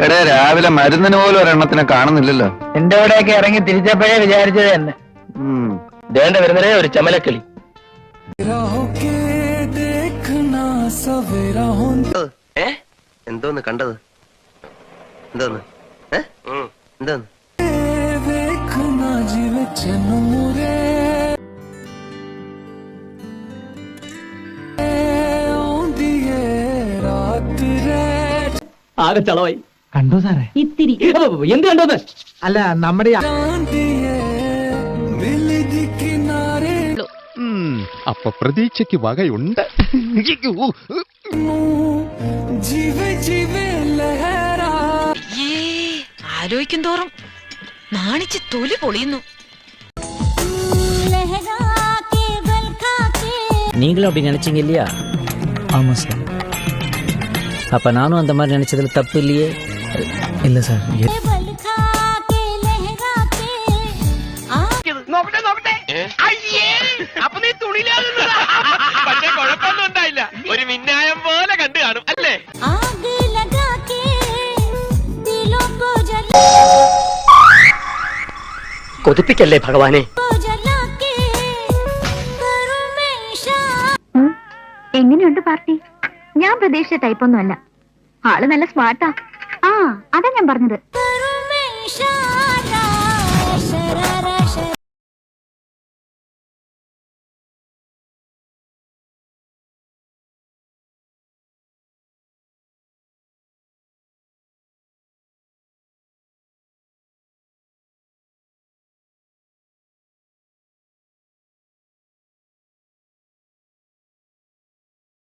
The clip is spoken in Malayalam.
എടേ രാവിലെ മരുന്നിന് പോലും ഒരെണ്ണത്തിനെ കാണുന്നില്ലല്ലോ. എന്റെ കൂടെയൊക്കെ ഇറങ്ങി തിരിച്ചപ്പോഴേ വിചാരിച്ചത് തന്നെ. ദേണ്ട വരുന്നതേ ഒരു ചമലക്കിളി. എന്തോന്ന് കണ്ടത്? എന്തോന്ന് എന്തോന്ന്? ആകെ ചളവായി. കണ്ടോ സാറേ? ഇത്തിരി എന്ത് കണ്ടോന്ന്? അല്ല നമ്മുടെ അപ്പൊ പ്രതീക്ഷയ്ക്ക് വകയുണ്ട്. ആലോചിക്കും തോറും നാണിച്ച് തൊലി പൊളിയുന്നു. நீங்களும் அப்படி நினைச்சீங்க இல்லையா? ஆமா சார். அப்ப நானும் அந்த மாதிரி நினைச்சதுல தப்பு இல்லையே. இல்ல சார். ഒരു മിന്നായം പോലെ കണ്ടു കാണും അല്ലേ? കൊതിപ്പിക്കല്ലേ ഭഗവാനെ. എങ്ങനെയുണ്ട് പാർട്ടി? ഞാൻ പ്രതീക്ഷിച്ച ടൈപ്പൊന്നും അല്ല. ആള് നല്ല സ്മാർട്ടാ. അതാ ഞാൻ പറഞ്ഞത്.